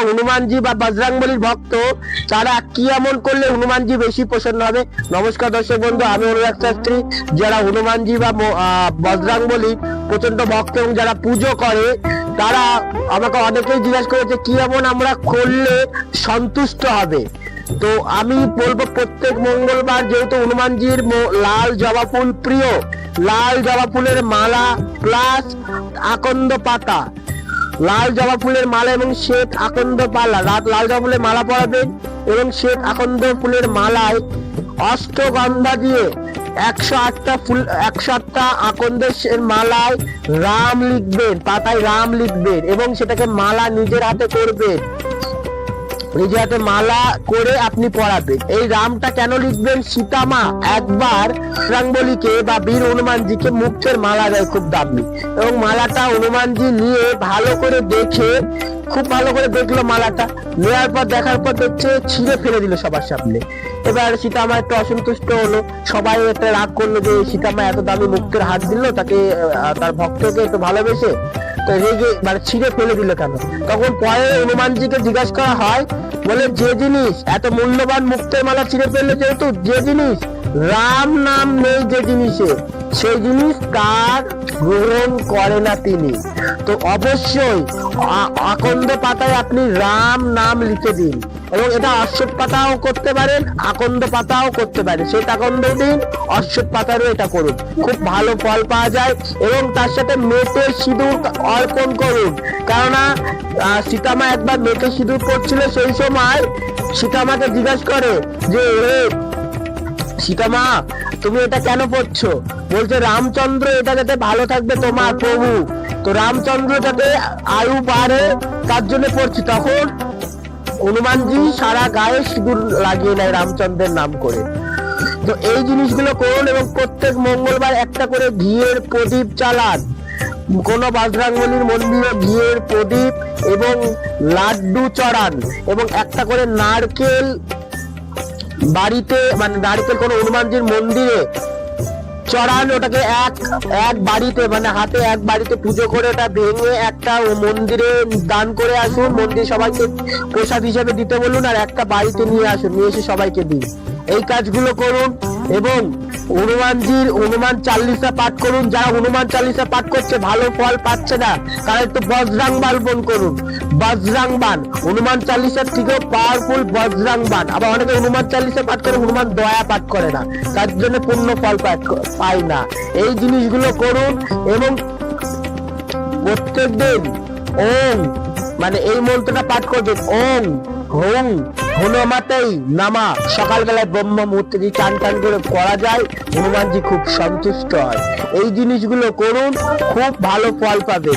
হনুমানজি বা বজরংবলীর ভক্ত, তারা কি এমন করলে হনুমানজি বেশি প্রসন্ন হবে? নমস্কার দর্শক বন্ধু, আমি অনুরাগ শাস্ত্রী। যারা হনুমানজি বা বজরংবলী প্রচন্ড ভক্ত এবং যারা পুজো করে, তারা আমাকে অনেকেই জিজ্ঞাসা করেছে কি এমন আমরা করলে সন্তুষ্ট হবে। তো আমি বলবো, প্রত্যেক মঙ্গলবার যেহেতু হনুমানজির লাল জবা ফুল প্রিয়, লাল জবা ফুলের মালা প্লাস আকন্দ পাতা, লাল জবা ফুলের মালা এবং শ্বেত আকন্দ পালা, লাল জবা ফুলের মালা পরাবেন এবং শ্বেত আকন্দ ফুলের মালায় অষ্টগন্ধা দিয়ে 108টা ফুল, 108টা আকন্দের মালায় রাম লিখবেন, পাতায় রাম লিখবেন এবং সেটাকে মালা নিজের হাতে করবেন, নিজের হাতে মালা করে আপনি পড়াবেন। এই রামটা কেন লিখবেন? সীতামা একবার বজরংবলীকে বা বীর হনুমানজিকে মুক্তের মালা দেয়, খুব দামি, এবং মালাটা হনুমানজি নিয়ে ভালো করে দেখে, খুব ভালো করে দেখলো মালাটা, নেওয়ার পর দেখার পর দেখছে ছিঁড়ে ফেলে দিল সবার সামনে। এবার সীতামা একটু অসন্তুষ্ট হলো, সবাই একটা রাগ করলো যে সীতামা এত দামি মুক্তের হাত দিল তাকে, তার ভক্তকে একটু ভালোবেসে, তো রেগে মানে ছিঁড়ে ফেলে দিল কেন? তখন পরে হনুমানজিকে জিজ্ঞাসা করা হয়, বলে যে জিনিস এত মূল্যবান মুক্তের মালা ছিঁড়ে ফেললে, যেহেতু যে জিনিস রাম নাম নেই যে জিনিসে, সেই জিনিস তার গ্রহণ করে না তিনি। তো অবশ্যই আকন্দ পাতায় আপনি রাম নাম লিখে দিন, এবং এটা অশ্বত্থ পাতাও করতে পারেন, আকন্দ পাতাও করতে পারেন, সেই আকন্দ দিন, অশ্বত্থ পাতারও এটা করুন, খুব ভালো ফল পাওয়া যায়। এবং তার সাথে মেটে সিঁদুর অর্পণ করুন, কেননা সীতামা একবার মেটে সিঁদুর পড়ছিল, সেই সময় সীতামাকে জিজ্ঞাসা করে যে সীতামা তুমি এটা কেন পড়ছো? বলছে রামচন্দ্র এটা যাতে ভালো থাকবে তোমার প্রভু, তো রামচন্দ্র যাতে আয়ু বাড়ে তার জন্য পড়ছি। তখন হনুমানজি সারা গায়ে সিঁদুর লাগিয়ে নেয় রামচন্দ্রের নাম করে। তো এই জিনিসগুলো করুন এবং প্রত্যেক মঙ্গলবার একটা করে ঘিয়ের প্রদীপ চালান, কোন বজরংবলীর মন্দিরে ঘিয়ের প্রদীপ এবং লাড্ডু চড়ান, এবং একটা করে নারকেল বাড়িতে, মানে নারকেল কোন হনুমানজির মন্দিরে চড়ান, ওটাকে এক বাড়িতে, মানে হাতে এক বাড়িতে পুজো করে ওটা ভেঙে একটা মন্দিরে দান করে আসুন, মন্দির সবাইকে প্রসাদ হিসেবে দিতে বলুন, আর একটা বাড়িতে নিয়ে আসুন, নিয়ে এসে সবাইকে দিন। এই কাজগুলো করুন এবং হনুমান চালিসা পাঠ করুন। যারা হনুমান চালিসা পাঠ করছে ভালো ফল পাচ্ছে না, তারা একটু বজরংবাণ করুন, বজরংবাণ হনুমান চালিসার থেকেও পাওয়ারফুল বজরংবাণ। আবার অনেকে হনুমান চালিসা পাঠ করে হনুমান দয়া পাঠ করে না, তার জন্য পূর্ণ ফল পায় না। এই জিনিসগুলো করুন এবং প্রত্যেক দিন ওম, মানে এই মন্ত্রটা পাঠ করবেন, ওম হোম হনুমাতেই নামা। সকালবেলায় ব্রহ্ম মুহূর্তে যদি চান করে করা যায়, হনুমানজি খুব সন্তুষ্ট হয়। এই জিনিসগুলো করুন, খুব ভালো ফল পাবে।